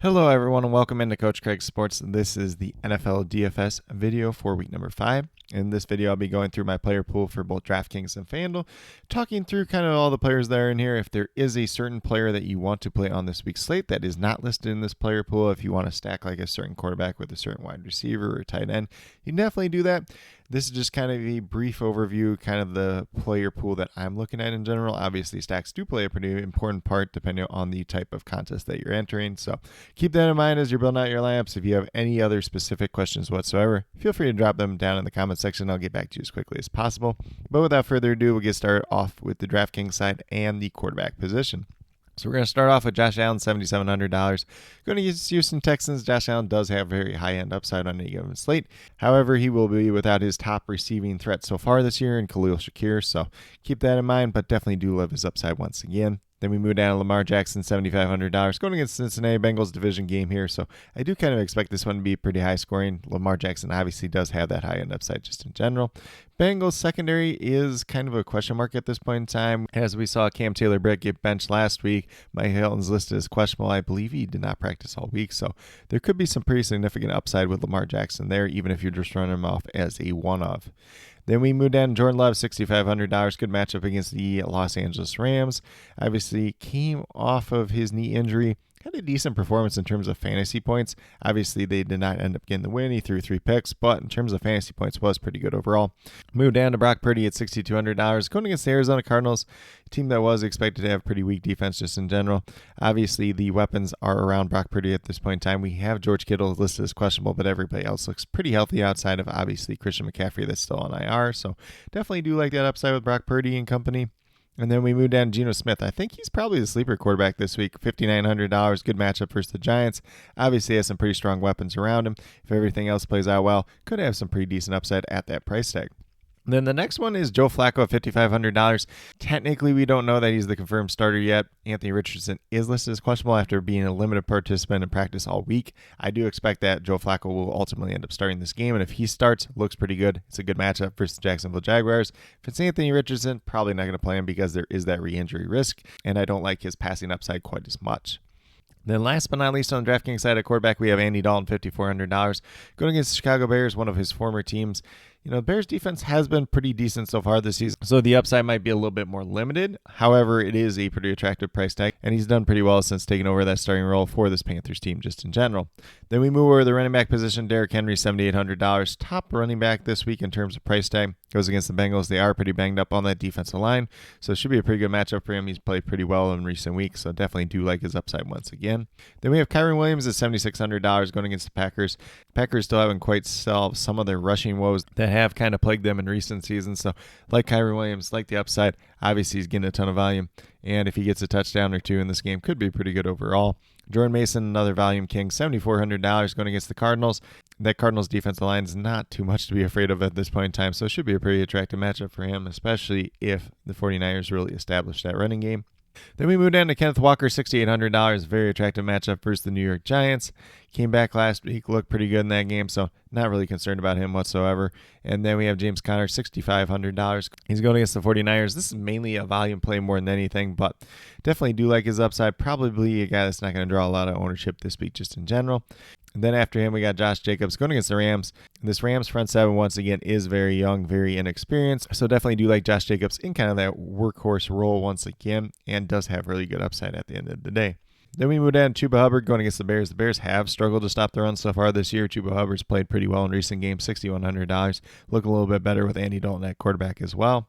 Hello everyone and welcome into Coach Craig Sports. This is the NFL DFS video for week number 5. In this video, I'll be going through my player pool for both DraftKings and FanDuel, talking through kind of all the players that are in here. If there is a certain player that you want to play on this week's slate that is not listed in this player pool, if you want to stack like a certain quarterback with a certain wide receiver or tight end, you can definitely do that. This is just kind of a brief overview, kind of the player pool that I'm looking at in general. Obviously, stacks do play a pretty important part depending on the type of contest that you're entering. So keep that in mind as you're building out your lineups. If you have any other specific questions whatsoever, feel free to drop them down in the comment section. I'll get back to you as quickly as possible. But without further ado, we'll get started off with the DraftKings side and the quarterback position. So we're going to start off with Josh Allen, $7,700. Going to use Houston Texans. Josh Allen does have very high-end upside on any given slate. However, he will be without his top receiving threat so far this year in Khalil Shakir. So keep that in mind, but definitely do love his upside once again. Then we move down to Lamar Jackson, $7,500. Going against Cincinnati Bengals division game here. So I do kind of expect this one to be pretty high scoring. Lamar Jackson obviously does have that high-end upside just in general. Bengals secondary is kind of a question mark at this point in time. As we saw Cam Taylor-Britt get benched last week, Mike Hilton's listed as questionable. I believe he did not practice all week. So there could be some pretty significant upside with Lamar Jackson there, even if you're just running him off as a one-off. Then we move down to Jordan Love, $6,500. Good matchup against the Los Angeles Rams. Obviously came off of his knee injury. Had a decent performance in terms of fantasy points. Obviously, they did not end up getting the win. He threw 3 picks, but in terms of fantasy points, was pretty good overall. Moved down to Brock Purdy at $6,200. Going against the Arizona Cardinals, a team that was expected to have pretty weak defense just in general. Obviously, the weapons are around Brock Purdy at this point in time. We have George Kittle listed as questionable, but everybody else looks pretty healthy outside of, obviously, Christian McCaffrey that's still on IR. So definitely do like that upside with Brock Purdy and company. And then we move down to Geno Smith. I think he's probably the sleeper quarterback this week. $5,900. Good matchup versus the Giants. Obviously has some pretty strong weapons around him. If everything else plays out well, could have some pretty decent upside at that price tag. And then the next one is Joe Flacco at $5,500. Technically, we don't know that he's the confirmed starter yet. Anthony Richardson is listed as questionable after being a limited participant in practice all week. I do expect that Joe Flacco will ultimately end up starting this game, and if he starts, looks pretty good. It's a good matchup versus the Jacksonville Jaguars. If it's Anthony Richardson, probably not going to play him because there is that re-injury risk, and I don't like his passing upside quite as much. Then last but not least on the DraftKings side at quarterback, we have Andy Dalton, $5,400. Going against the Chicago Bears, one of his former teams. You know, the Bears defense has been pretty decent so far this season, so the upside might be a little bit more limited. However, it is a pretty attractive price tag, and he's done pretty well since taking over that starting role for this Panthers team just in general. Then we move over to the running back position. Derrick Henry, $7,800. Top running back this week in terms of price tag. Goes against the Bengals. They are pretty banged up on that defensive line, so it should be a pretty good matchup for him. He's played pretty well in recent weeks, so definitely do like his upside once again. Then we have Kyren Williams at $7,600 going against the Packers. Packers still haven't quite solved some of their rushing woes that have kind of plagued them in recent seasons, so like Kyren Williams, like the upside. Obviously, he's getting a ton of volume, and if he gets a touchdown or two in this game, could be pretty good overall. Jordan Mason, another volume king, $7,400 going against the Cardinals. That Cardinals defensive line is not too much to be afraid of at this point in time, so it should be a pretty attractive matchup for him, especially if the 49ers really establish that running game. Then we move down to Kenneth Walker, $6,800. Very attractive matchup versus the New York Giants. Came back last week, looked pretty good in that game, so not really concerned about him whatsoever. And then we have James Conner, $6,500. He's going against the 49ers. This is mainly a volume play more than anything, but definitely do like his upside. Probably a guy that's not going to draw a lot of ownership this week just in general. And then after him, we got Josh Jacobs going against the Rams. This Rams front seven, once again, is very young, very inexperienced. So definitely do like Josh Jacobs in kind of that workhorse role once again, and does have really good upside at the end of the day. Then we move down to Chuba Hubbard going against the Bears. The Bears have struggled to stop the run so far this year. Chuba Hubbard's played pretty well in recent games, $6,100. Look a little bit better with Andy Dalton at quarterback as well.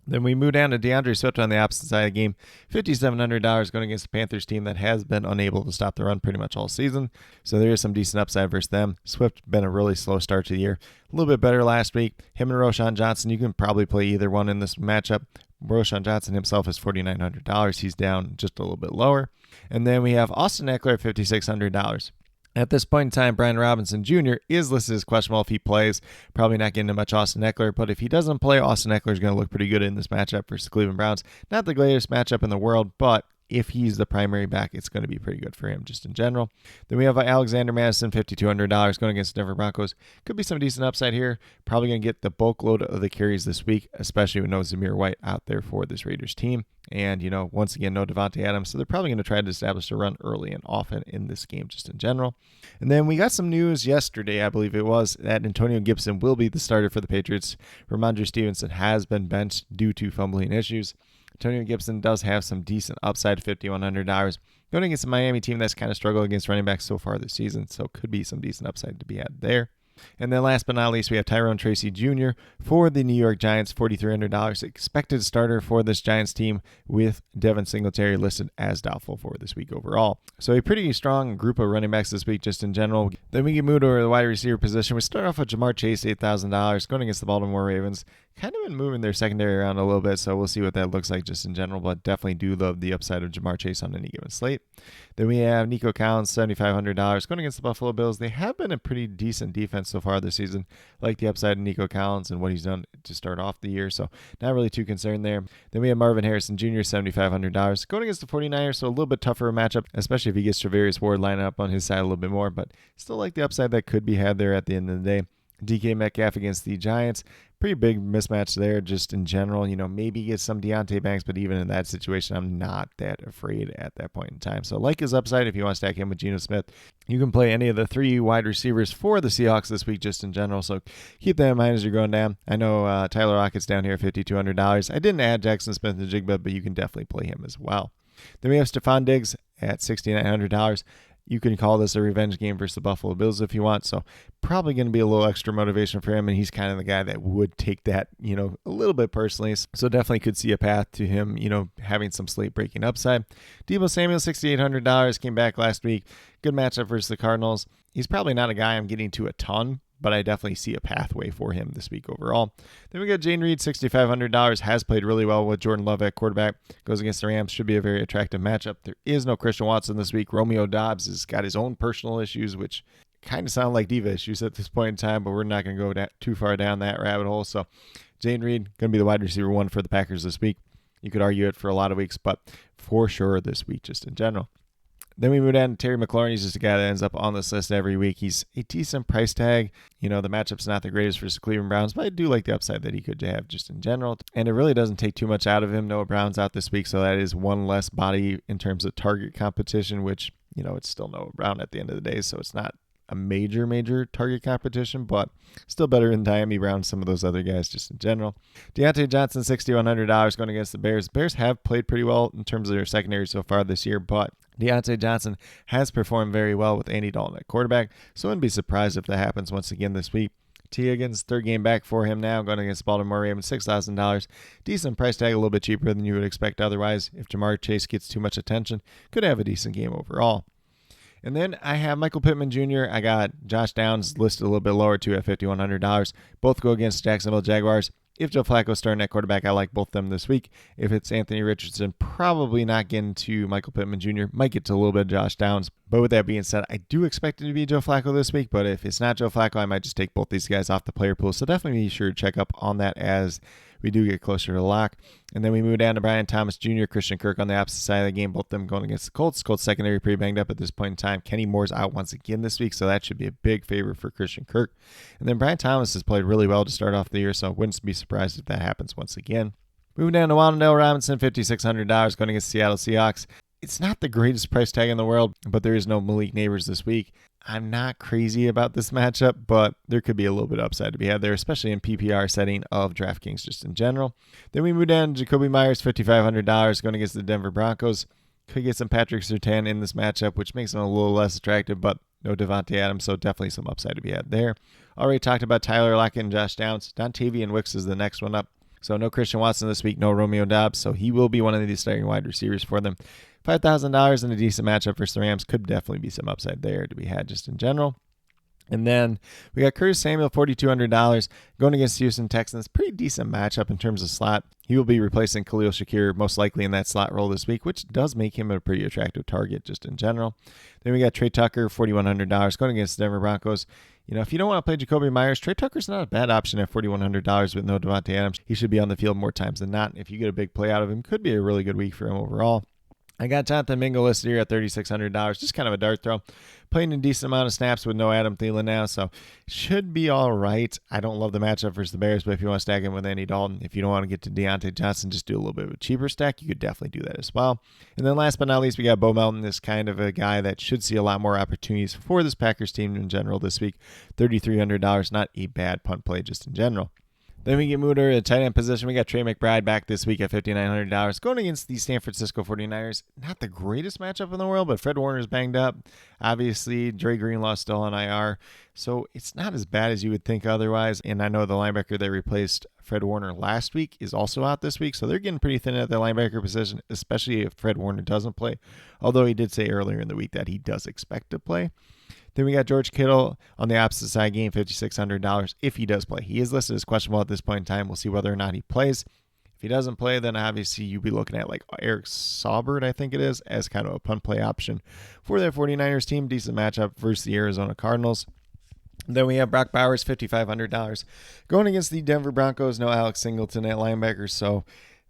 Then we move down to DeAndre Swift on the opposite side of the game, $5,700 going against the Panthers team that has been unable to stop the run pretty much all season. So there is some decent upside versus them. Swift been a really slow start to the year. A little bit better last week. Him and Roschon Johnson, you can probably play either one in this matchup. Roschon Johnson himself is $4,900. He's down just a little bit lower. And then we have Austin Eckler at $5,600. At this point in time, Brian Robinson Jr. is listed as questionable if he plays. Probably not getting much Austin Eckler, but if he doesn't play, Austin Eckler is going to look pretty good in this matchup versus the Cleveland Browns. Not the greatest matchup in the world, but if he's the primary back, it's going to be pretty good for him just in general. Then we have Alexander Madison, $5,200 going against the Denver Broncos. Could be some decent upside here. Probably going to get the bulk load of the carries this week, especially with no Zamir White out there for this Raiders team. And, once again, no Devontae Adams. So they're probably going to try to establish a run early and often in this game just in general. And then we got some news yesterday, I believe it was, that Antonio Gibson will be the starter for the Patriots. Ramondre Stevenson has been benched due to fumbling issues. Antonio Gibson does have some decent upside, $5,100. Going against a Miami team that's kind of struggled against running backs so far this season. So could be some decent upside to be had there. And then last but not least, we have Tyrone Tracy Jr. for the New York Giants, $4,300. Expected starter for this Giants team with Devin Singletary listed as doubtful for this week overall. So a pretty strong group of running backs this week just in general. Then we can move over to the wide receiver position. We start off with Jamar Chase, $8,000, going against the Baltimore Ravens. Kind of been moving their secondary around a little bit, so we'll see what that looks like just in general, but definitely do love the upside of Jamar Chase on any given slate. Then we have Nico Collins, $7,500, going against the Buffalo Bills. They have been a pretty decent defense so far this season. I like the upside of Nico Collins and what he's done to start off the year, so not really too concerned there. Then we have Marvin Harrison Jr., $7,500, going against the 49ers, so a little bit tougher matchup, especially if he gets Travarius Ward lining up on his side a little bit more, but still like the upside that could be had there at the end of the day. DK Metcalf against the Giants. Pretty big mismatch there just in general. Maybe get some Deontay Banks, but even in that situation, I'm not that afraid at that point in time. So like his upside if you want to stack him with Geno Smith. You can play any of the three wide receivers for the Seahawks this week just in general. So keep that in mind as you're going down. I know Tyler Lockett's down here at $5,200. I didn't add Jackson Smith and Jigba, but you can definitely play him as well. Then we have Stephon Diggs at $6,900. You can call this a revenge game versus the Buffalo Bills if you want. So probably going to be a little extra motivation for him. And he's kind of the guy that would take that, a little bit personally. So definitely could see a path to him, having some slate breaking upside. Deebo Samuel, $6,800, came back last week. Good matchup versus the Cardinals. He's probably not a guy I'm getting to a ton, but I definitely see a pathway for him this week overall. Then we got Jane Reed, $6,500, has played really well with Jordan Love at quarterback. Goes against the Rams, should be a very attractive matchup. There is no Christian Watson this week. Romeo Doubs has got his own personal issues, which kind of sound like diva issues at this point in time, but we're not going to go too far down that rabbit hole. So Jane Reed, going to be the wide receiver one for the Packers this week. You could argue it for a lot of weeks, but for sure this week just in general. Then we move down to Terry McLaurin. He's just a guy that ends up on this list every week. He's a decent price tag. The matchup's not the greatest for the Cleveland Browns, but I do like the upside that he could have just in general. And it really doesn't take too much out of him. Noah Brown's out this week, so that is one less body in terms of target competition, which, it's still Noah Brown at the end of the day, so it's not a major target competition, but still better than Diami Brown, some of those other guys just in general. Deontay Johnson, $6,100 going against the Bears. Bears have played pretty well in terms of their secondary so far this year, but Deontay Johnson has performed very well with Andy Dalton at quarterback, so I wouldn't be surprised if that happens once again this week. T. Higgins, third game back for him now, going against Baltimore Ravens, $6,000. Decent price tag, a little bit cheaper than you would expect otherwise. If Jamar Chase gets too much attention, could have a decent game overall. And then I have Michael Pittman Jr. I got Josh Downs listed a little bit lower too at $5,100. Both go against Jacksonville Jaguars. If Joe Flacco's starting at quarterback, I like both of them this week. If it's Anthony Richardson, probably not getting to Michael Pittman Jr. Might get to a little bit of Josh Downs. But with that being said, I do expect it to be Joe Flacco this week. But if it's not Joe Flacco, I might just take both these guys off the player pool. So definitely be sure to check up on that as we do get closer to lock. And then we move down to Brian Thomas Jr., Christian Kirk on the opposite side of the game. Both of them going against the Colts. Colts secondary pretty banged up at this point in time. Kenny Moore's out once again this week, so that should be a big favor for Christian Kirk. And then Brian Thomas has played really well to start off the year, so I wouldn't be surprised if that happens once again. Moving down to Wan'Dale Robinson, $5,600 going against Seattle Seahawks. It's not the greatest price tag in the world, but there is no Malik Neighbors this week. I'm not crazy about this matchup, but there could be a little bit of upside to be had there, especially in PPR setting of DraftKings just in general. Then we move down to Jacoby Myers, $5,500 going against the Denver Broncos. Could get some Patrick Surtain in this matchup, which makes him a little less attractive, but no Devontae Adams, so definitely some upside to be had there. Already talked about Tyler Lockett and Josh Downs. Dontavian Wicks is the next one up. So no Christian Watson this week, no Romeo Doubs, so he will be one of the starting wide receivers for them. $5,000 in a decent matchup versus the Rams. Could definitely be some upside there to be had just in general. And then we got Curtis Samuel, $4,200, going against Houston Texans. Pretty decent matchup in terms of slot. He will be replacing Khalil Shakir most likely in that slot role this week, which does make him a pretty attractive target just in general. Then we got Trey Tucker, $4,100, going against the Denver Broncos. If you don't want to play Jacoby Myers, Trey Tucker's not a bad option at $4,100 with no Devontae Adams. He should be on the field more times than not. If you get a big play out of him, could be a really good week for him overall. I got Jonathan Mingo listed here at $3,600. Just kind of a dart throw. Playing a decent amount of snaps with no Adam Thielen now, so should be all right. I don't love the matchup versus the Bears, but if you want to stack him with Andy Dalton, if you don't want to get to Deontay Johnson, just do a little bit of a cheaper stack. You could definitely do that as well. And then last but not least, we got Bo Melton, this kind of a guy that should see a lot more opportunities for this Packers team in general this week. $3,300, not a bad punt play just in general. Then we get moved over to the tight end position. We got Trey McBride back this week at $5,900 going against the San Francisco 49ers. Not the greatest matchup in the world, but Fred Warner's banged up. Obviously, Dre Greenlaw's still on IR, so it's not as bad as you would think otherwise. And I know the linebacker that replaced Fred Warner last week is also out this week, so they're getting pretty thin at the linebacker position, especially if Fred Warner doesn't play, although he did say earlier in the week that he does expect to play. Then we got George Kittle on the opposite side, game $5,600 if he does play. He is listed as questionable at this point in time. We'll see whether or not he plays. If he doesn't play, then obviously you'd be looking at like Eric Saubert, I think it is, as kind of a punt play option for that 49ers team. Decent matchup versus the Arizona Cardinals. Then we have Brock Bowers, $5,500 going against the Denver Broncos. No Alex Singleton at linebacker, so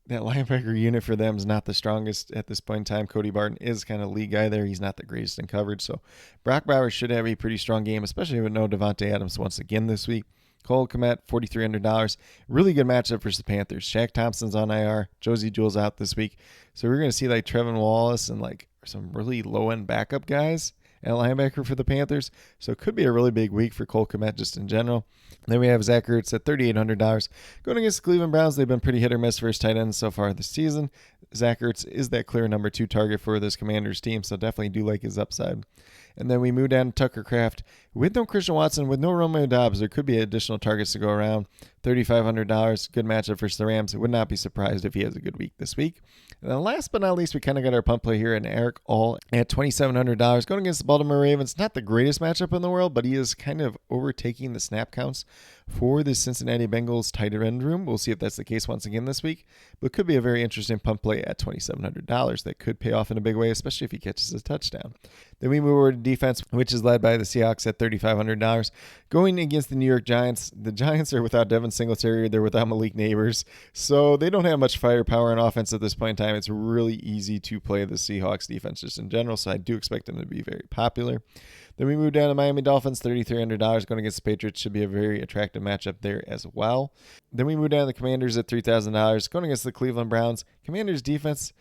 that linebacker unit for them is not the strongest at this point in time. Cody Barton is kind of lead guy there. He's not the greatest in coverage. So Brock Bowers should have a pretty strong game, especially with no Devontae Adams once again this week. Cole Kmet, $4,300. Really good matchup versus the Panthers. Shaq Thompson's on IR. Josie Jewell's out this week. So we're going to see like Trevin Wallace and like some really low-end backup guys at linebacker for the Panthers. So it could be a really big week for Cole Kmet just in general. Then we have Zach Ertz at $3,800. Going against the Cleveland Browns, they've been pretty hit or miss for his tight ends so far this season. Zach Ertz is that clear number 2 target for this Commanders team, so definitely do like his upside. And then we move down to Tucker Kraft. With no Christian Watson, with no Romeo Doubs, there could be additional targets to go around. $3,500, good matchup versus the Rams. I would not be surprised if he has a good week this week. And then last but not least, we kind of got our punt play here in Eric All at $2,700. Going against the Baltimore Ravens, not the greatest matchup in the world, but he is kind of overtaking the snap counts for the Cincinnati Bengals tight end room. We'll see if that's the case once again this week. But it could be a very interesting punt play at $2,700 that could pay off in a big way, especially if he catches a touchdown. Then we move over to defense, which is led by the Seahawks at $3,500. Going against the New York Giants. The Giants are without Devin Singletary. They're without Malik Neighbors. So they don't have much firepower on offense at this point in time. It's really easy to play the Seahawks defense just in general. So I do expect them to be very popular. Then we move down to Miami Dolphins, $3,300 going against the Patriots. Should be a very attractive matchup there as well. Then we move down to the Commanders at $3,000 going against the Cleveland Browns. Commanders defense,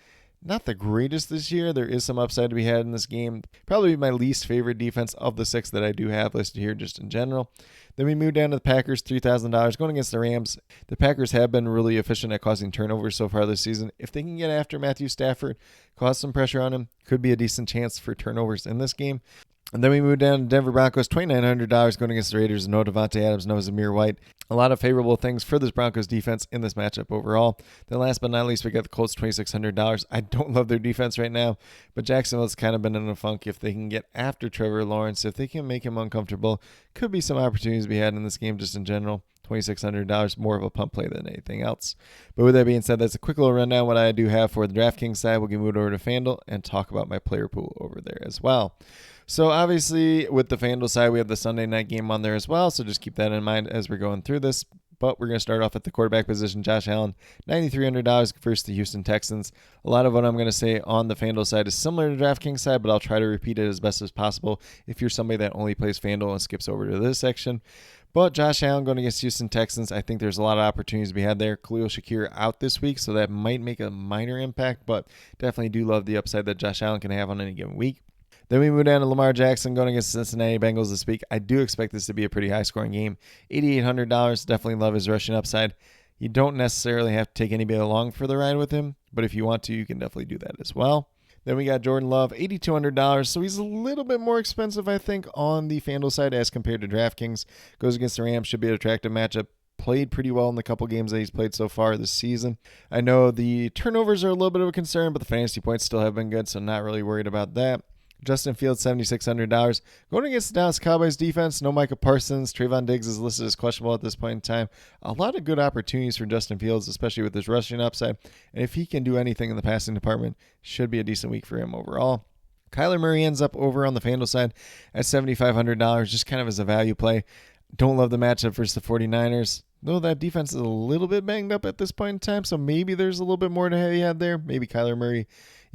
not the greatest this year. There is some upside to be had in this game. Probably my least favorite defense of the 6 that I do have listed here just in general. Then we move down to the Packers, $3,000 going against the Rams. The Packers have been really efficient at causing turnovers so far this season. If they can get after Matthew Stafford, cause some pressure on him, could be a decent chance for turnovers in this game. And then we move down to Denver Broncos, $2,900 going against the Raiders. No Devontae Adams, no Zamir White. A lot of favorable things for this Broncos defense in this matchup overall. Then last but not least, we got the Colts, $2,600. I don't love their defense right now, but Jacksonville's kind of been in a funk. If they can get after Trevor Lawrence, if they can make him uncomfortable, could be some opportunities to be had in this game just in general. $2,600, more of a pump play than anything else. But with that being said, that's a quick little rundown what I do have for the DraftKings side. We'll get moved over to FanDuel and talk about my player pool over there as well. So obviously with the FanDuel side, we have the Sunday night game on there as well. So just keep that in mind as we're going through this. But we're going to start off at the quarterback position. Josh Allen, $9,300 versus the Houston Texans. A lot of what I'm going to say on the FanDuel side is similar to DraftKings side, but I'll try to repeat it as best as possible if you're somebody that only plays FanDuel and skips over to this section. But Josh Allen going against Houston Texans, I think there's a lot of opportunities to be had there. Khalil Shakir out this week, so that might make a minor impact, but definitely do love the upside that Josh Allen can have on any given week. Then we move down to Lamar Jackson going against the Cincinnati Bengals this week. I do expect this to be a pretty high-scoring game. $8,800, definitely love his rushing upside. You don't necessarily have to take anybody along for the ride with him, but if you want to, you can definitely do that as well. Then we got Jordan Love, $8,200. So he's a little bit more expensive, I think, on the FanDuel side as compared to DraftKings. Goes against the Rams, should be an attractive matchup. Played pretty well in the couple games that he's played so far this season. I know the turnovers are a little bit of a concern, but the fantasy points still have been good, so not really worried about that. Justin Fields, $7,600. Going against the Dallas Cowboys defense, no Micah Parsons. Trayvon Diggs is listed as questionable at this point in time. A lot of good opportunities for Justin Fields, especially with his rushing upside. And if he can do anything in the passing department, should be a decent week for him overall. Kyler Murray ends up over on the FanDuel side at $7,500, just kind of as a value play. Don't love the matchup versus the 49ers. Though that defense is a little bit banged up at this point in time, so maybe there's a little bit more to have there. Maybe Kyler Murray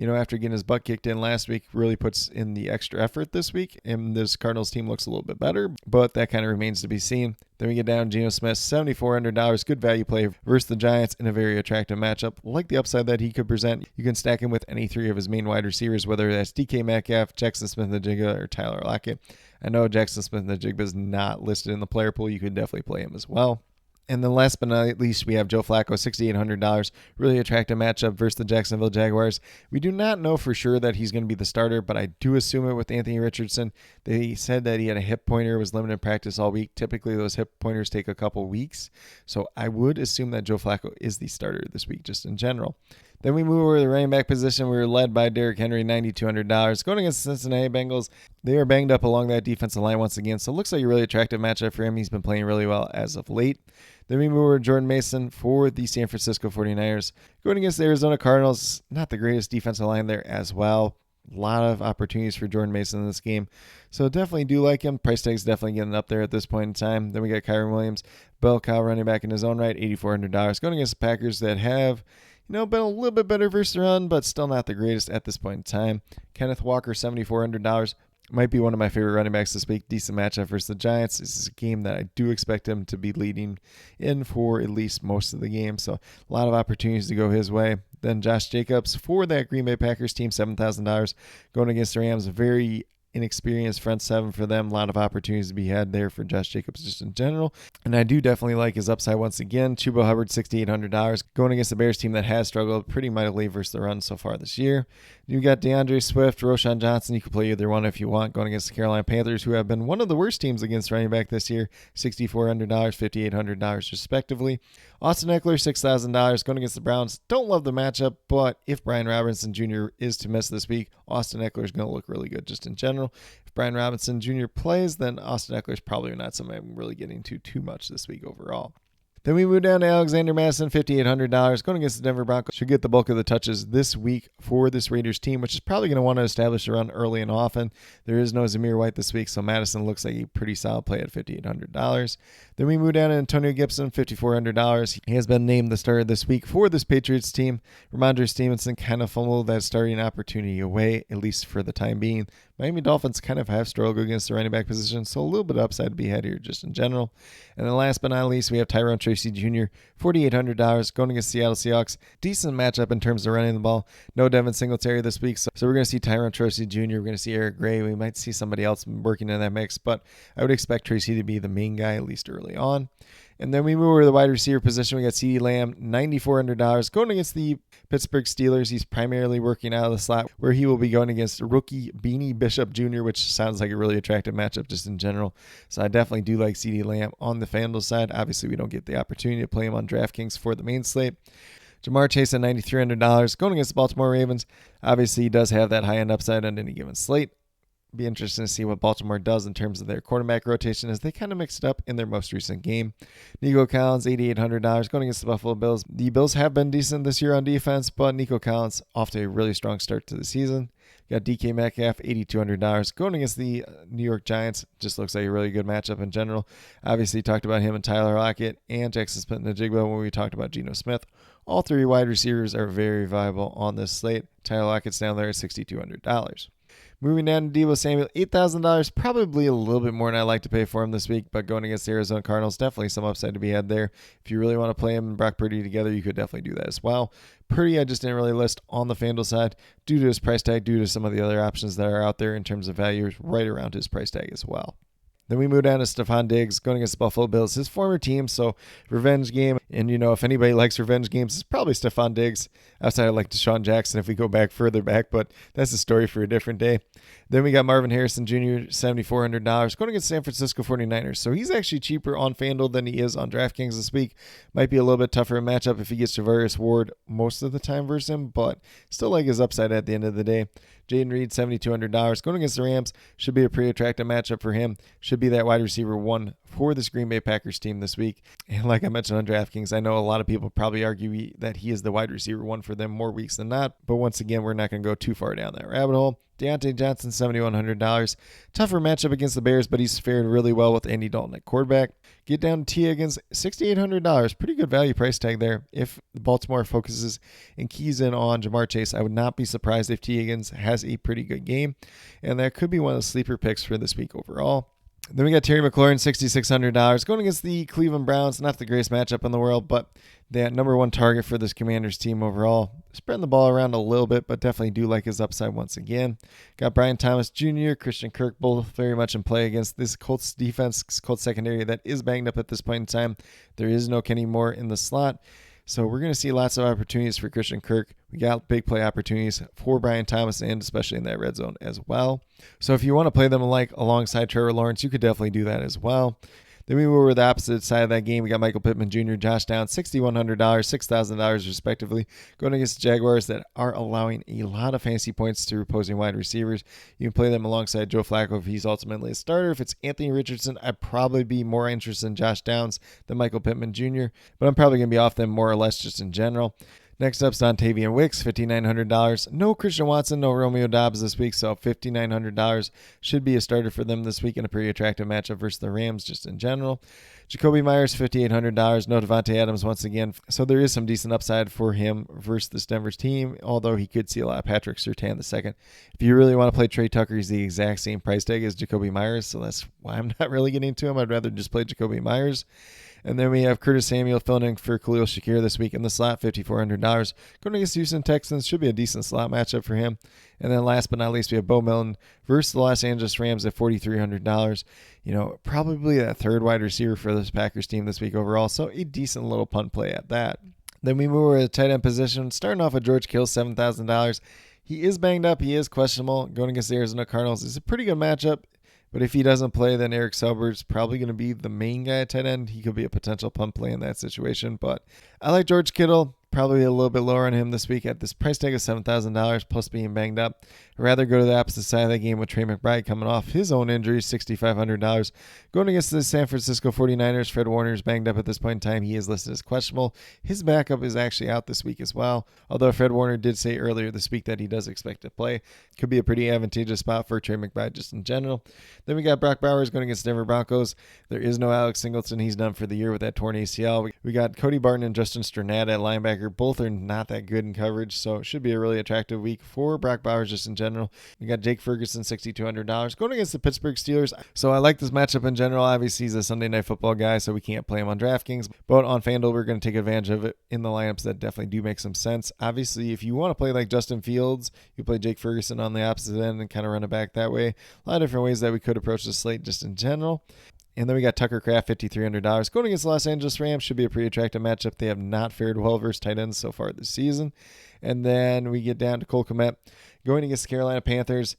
after getting his butt kicked in last week, really puts in the extra effort this week, and this Cardinals team looks a little bit better, but that kind of remains to be seen. Then we get down Geno Smith, $7,400, good value play versus the Giants in a very attractive matchup. Like the upside that he could present. You can stack him with any three of his main wide receivers, whether that's DK Metcalf, Jackson Smith-Njigba, or Tyler Lockett. I know Jackson Smith-Njigba is not listed in the player pool. You could definitely play him as well. And then last but not least, we have Joe Flacco, $6,800. Really attractive matchup versus the Jacksonville Jaguars. We do not know for sure that he's going to be the starter, but I do assume it with Anthony Richardson. They said that he had a hip pointer, was limited practice all week. Typically, those hip pointers take a couple weeks. So I would assume that Joe Flacco is the starter this week, just in general. Then we move over to the running back position. We were led by Derrick Henry, $9,200. Going against the Cincinnati Bengals, they are banged up along that defensive line once again, so it looks like a really attractive matchup for him. He's been playing really well as of late. Then we move over to Jordan Mason for the San Francisco 49ers. Going against the Arizona Cardinals, not the greatest defensive line there as well. A lot of opportunities for Jordan Mason in this game. So definitely do like him. Price tag's definitely getting up there at this point in time. Then we got Kyren Williams, bell cow running back in his own right, $8,400. Going against the Packers that have been a little bit better versus the run, but still not the greatest at this point in time. Kenneth Walker, $7,400. Might be one of my favorite running backs this week. Decent matchup versus the Giants. This is a game that I do expect him to be leading in for at least most of the game. So a lot of opportunities to go his way. Then Josh Jacobs for that Green Bay Packers team, $7,000. Going against the Rams, very inexperienced front seven for them. A lot of opportunities to be had there for Josh Jacobs just in general. And I do definitely like his upside once again. Chuba Hubbard, $6,800. Going against the Bears team that has struggled pretty mightily versus the run so far this year. You got DeAndre Swift, Roshan Johnson. You can play either one if you want. Going against the Carolina Panthers, who have been one of the worst teams against running back this year. $6,400, $5,800 respectively. Austin Eckler, $6,000. Going against the Browns. Don't love the matchup, but if Brian Robinson Jr. is to miss this week, Austin Eckler is going to look really good just in general. If Brian Robinson Jr. plays, then Austin Eckler is probably not somebody I'm really getting to too much this week overall. Then we move down to Alexander Madison, $5,800. Going against the Denver Broncos. Should get the bulk of the touches this week for this Raiders team, which is probably going to want to establish a run early and often. There is no Zamir White this week, so Madison looks like a pretty solid play at $5,800. Then we move down to Antonio Gibson, $5,400. He has been named the starter this week for this Patriots team. Ramondre Stevenson kind of fumbled that starting opportunity away, at least for the time being. Miami Dolphins kind of have struggled against the running back position, so a little bit of upside to be had here just in general. And then last but not least, we have Tyrone Tracy Jr., $4,800, going against Seattle Seahawks. Decent matchup in terms of running the ball. No Devin Singletary this week, so we're going to see Tyrone Tracy Jr., we're going to see Eric Gray. We might see somebody else working in that mix, but I would expect Tracy to be the main guy, at least early on. And then we move over to the wide receiver position. We got CeeDee Lamb, $9,400. Going against the Pittsburgh Steelers, he's primarily working out of the slot, where he will be going against rookie Beanie Bishop Jr., which sounds like a really attractive matchup just in general. So I definitely do like CeeDee Lamb on the FanDuel side. Obviously, we don't get the opportunity to play him on DraftKings for the main slate. Jamar Chase at $9,300. Going against the Baltimore Ravens. Obviously, he does have that high-end upside on any given slate. Be interesting to see what Baltimore does in terms of their quarterback rotation as they kind of mixed up in their most recent game. Nico Collins, $8,800, going against the Buffalo Bills. The Bills have been decent this year on defense, but Nico Collins off to a really strong start to the season. Got DK Metcalf, $8,200, going against the New York Giants. Just looks like a really good matchup in general. Obviously, talked about him and Tyler Lockett and Jackson Smith-Njigba when we talked about Geno Smith. All three wide receivers are very viable on this slate. Tyler Lockett's down there at $6,200. Moving down to Deebo Samuel, $8,000, probably a little bit more than I like to pay for him this week, but going against the Arizona Cardinals, definitely some upside to be had there. If you really want to play him and Brock Purdy together, you could definitely do that as well. Purdy, I just didn't really list on the FanDuel side due to his price tag, due to some of the other options that are out there in terms of values right around his price tag as well. Then we move down to Stephon Diggs, going against the Buffalo Bills, his former team, so revenge game. And, if anybody likes revenge games, it's probably Stephon Diggs. Outside of like Deshaun Jackson if we go back further back, but that's a story for a different day. Then we got Marvin Harrison Jr., $7,400, going against San Francisco 49ers. So he's actually cheaper on FanDuel than he is on DraftKings this week. Might be a little bit tougher in matchup if he gets Javarius Ward most of the time versus him, but still like his upside at the end of the day. Jaden Reed, $7,200, going against the Rams. Should be a pretty attractive matchup for him. Should be that wide receiver one for this Green Bay Packers team this week. And like I mentioned on DraftKings, I know a lot of people probably argue that he is the wide receiver one for them more weeks than not. But once again, we're not going to go too far down that rabbit hole. Deontay Johnson, $7,100. Tougher matchup against the Bears, but he's fared really well with Andy Dalton at quarterback. Get down to T. Higgins, $6,800. Pretty good value price tag there. If Baltimore focuses and keys in on Jamar Chase, I would not be surprised if T. Higgins has a pretty good game. And that could be one of the sleeper picks for this week overall. Then we got Terry McLaurin, $6,600, going against the Cleveland Browns. Not the greatest matchup in the world, but that number one target for this Commanders team overall. Spreading the ball around a little bit, but definitely do like his upside once again. Got Brian Thomas Jr., Christian Kirk, both very much in play against this Colts defense, Colts secondary that is banged up at this point in time. There is no Kenny Moore in the slot. So we're going to see lots of opportunities for Christian Kirk. We got big play opportunities for Brian Thomas and especially in that red zone as well. So if you want to play them alongside Trevor Lawrence, you could definitely do that as well. Then we move over to the opposite side of that game. We got Michael Pittman Jr., Josh Downs, $6,100, $6,000 respectively, going against the Jaguars that are allowing a lot of fantasy points to opposing wide receivers. You can play them alongside Joe Flacco if he's ultimately a starter. If it's Anthony Richardson, I'd probably be more interested in Josh Downs than Michael Pittman Jr., but I'm probably going to be off them more or less just in general. Next up is Dontavian Wicks, $5,900. No Christian Watson, no Romeo Doubs this week, so $5,900 should be a starter for them this week in a pretty attractive matchup versus the Rams just in general. Jacoby Myers, $5,800. No Devontae Adams once again, so there is some decent upside for him versus this Denver's team, although he could see a lot of Patrick Surtain the second. If you really want to play Trey Tucker, he's the exact same price tag as Jacoby Myers, so that's why I'm not really getting to him. I'd rather just play Jacoby Myers. And then we have Curtis Samuel filling in for Khalil Shakir this week in the slot, $5,400. Going against Houston Texans, should be a decent slot matchup for him. And then last but not least, we have Bo Melton versus the Los Angeles Rams at $4,300. Probably that third wide receiver for this Packers team this week overall. So a decent little punt play at that. Then we move over to the tight end position, starting off with George Kittle, $7,000. He is banged up. He is questionable. Going against the Arizona Cardinals is a pretty good matchup. But if he doesn't play, then Eric Selbert's probably going to be the main guy at tight end. He could be a potential punt play in that situation. But I like George Kittle. Probably a little bit lower on him this week at this price tag of $7,000 plus being banged up. I'd rather go to the opposite side of that game with Trey McBride coming off his own injury, $6,500. Going against the San Francisco 49ers, Fred Warner is banged up at this point in time. He is listed as questionable. His backup is actually out this week as well. Although Fred Warner did say earlier this week that he does expect to play. Could be a pretty advantageous spot for Trey McBride just in general. Then we got Brock Bowers going against Denver Broncos. There is no Alex Singleton. He's done for the year with that torn ACL. We got Cody Barton and Justin Strnad at linebacker. Both are not that good in coverage, so it should be a really attractive week for Brock Bowers just in general. We got Jake Ferguson, $6,200, going against the Pittsburgh Steelers. So I like this matchup in general. Obviously, he's a Sunday Night Football guy, so we can't play him on DraftKings, but on FanDuel, we're going to take advantage of it in the lineups that definitely do make some sense. Obviously, if you want to play like Justin Fields, you play Jake Ferguson on the opposite end and kind of run it back that way. A lot of different ways that we could approach the slate just in general. And then we got Tucker Kraft, $5,300. Going against the Los Angeles Rams should be a pretty attractive matchup. They have not fared well versus tight ends so far this season. And then we get down to Cole Kmet going against the Carolina Panthers.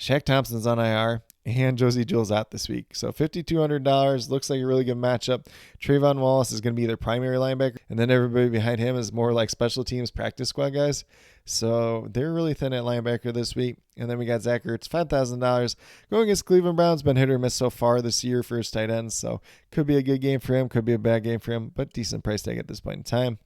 Shaq Thompson's on IR. And Josie Jewell's out this week. So $5,200 looks like a really good matchup. Trayvon Wallace is going to be their primary linebacker. And then everybody behind him is more like special teams practice squad guys. So they're really thin at linebacker this week. And then we got Zach Ertz, $5,000. Going against Cleveland Browns, been hit or miss so far this year for his tight ends. So could be a good game for him, could be a bad game for him, but decent price tag at this point in time.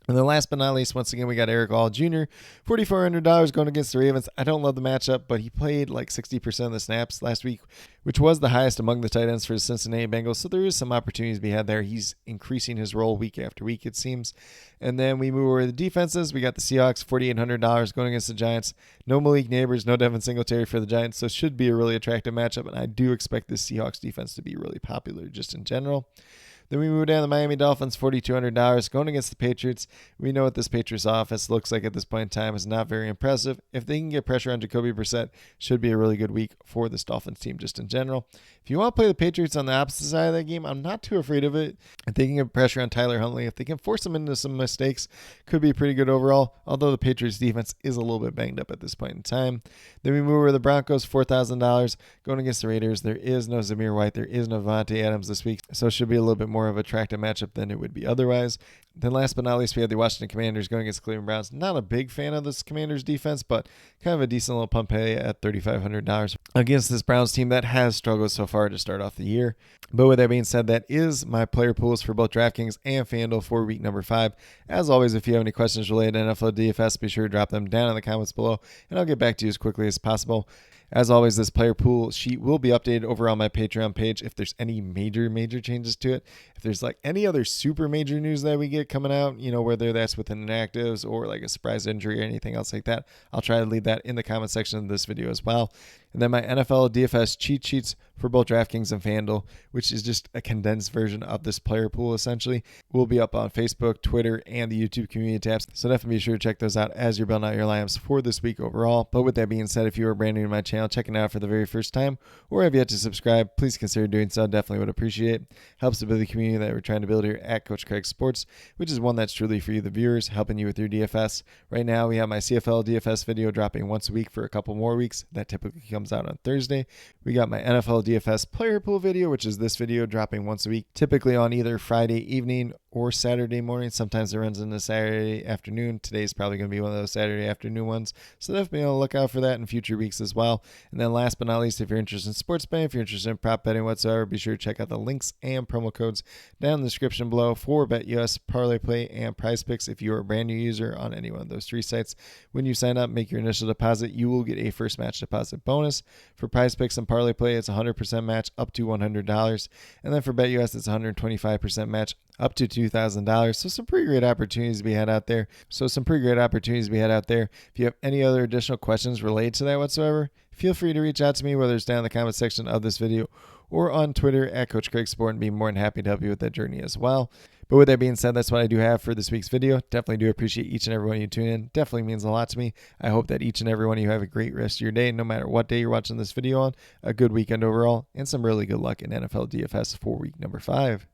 And then last but not least, once again, we got Eric All Jr., $4,400 going against the Ravens. I don't love the matchup, but he played like 60% of the snaps last week, which was the highest among the tight ends for the Cincinnati Bengals. So there is some opportunities to be had there. He's increasing his role week after week, it seems. And then we move over to the defenses. We got the Seahawks, $4,800 going against the Giants. No Malik Neighbors, no Devin Singletary for the Giants. So it should be a really attractive matchup. And I do expect this Seahawks defense to be really popular just in general. Then we move down to the Miami Dolphins, $4,200, going against the Patriots. We know what this Patriots offense looks like at this point in time is not very impressive. If they can get pressure on Jacoby Brissett, should be a really good week for this Dolphins team just in general. If you want to play the Patriots on the opposite side of that game, I'm not too afraid of it. If they can get pressure on Tyler Huntley, if they can force him into some mistakes, could be pretty good overall, although the Patriots defense is a little bit banged up at this point in time. Then we move over to the Broncos, $4,000, going against the Raiders. There is no Zamir White. There is no Vontae Adams this week, so it should be a little bit more of an attractive matchup than it would be otherwise. Then last but not least, we have the Washington Commanders going against the Cleveland Browns. Not a big fan of this Commanders defense, but kind of a decent little pump pay at $3,500 against this Browns team that has struggled so far to start off the year. But with that being said, that is my player pools for both DraftKings and FanDuel for week number 5. As always, if you have any questions related to NFL DFS, be sure to drop them down in the comments below, and I'll get back to you as quickly as possible. As always, this player pool sheet will be updated over on my Patreon page if there's any major changes to it. If there's like any other super major news that we get coming out, whether that's with inactives or like a surprise injury or anything else like that, I'll try to leave that in the comment section of this video as well. And then my NFL DFS cheat sheets for both DraftKings and FanDuel, which is just a condensed version of this player pool essentially, will be up on Facebook, Twitter, and the YouTube community tabs. So definitely be sure to check those out as you're building out your lineups for this week overall. But with that being said, if you are brand new to my channel, checking it out for the very first time, or have yet to subscribe, please consider doing so. Definitely would appreciate it. Helps to build the community that we're trying to build here at Coach Craig Sports, which is one that's truly for you, the viewers, helping you with your DFS. Right now, we have my CFL DFS video dropping once a week for a couple more weeks. That typically comes out on Thursday. We got my NFL DFS player pool video, which is this video, dropping once a week, typically on either Friday evening or Saturday morning. Sometimes it runs into Saturday afternoon. Today's probably going to be one of those Saturday afternoon ones. So definitely be on the lookout for that in future weeks as well. And then last but not least, if you're interested in sports betting, if you're interested in prop betting whatsoever, be sure to check out the links and promo codes down in the description below for BetUS, Parlay Play, and Prize Picks. If you're a brand new user on any one of those 3 sites, when you sign up, make your initial deposit, you will get a first match deposit bonus. For Prize Picks and Parlay Play, it's 100% match up to $100. And then for BetUS, it's 125% match up to $2,000. So some pretty great opportunities to be had out there. If you have any other additional questions related to that whatsoever, feel free to reach out to me, whether it's down in the comment section of this video or on Twitter at Coach Craig Sport, and be more than happy to help you with that journey as well. But with that being said, that's what I do have for this week's video. Definitely do appreciate each and every one of you tune in. Definitely means a lot to me. I hope that each and every one of you have a great rest of your day, no matter what day you're watching this video on, a good weekend overall, and some really good luck in NFL DFS for week number 5.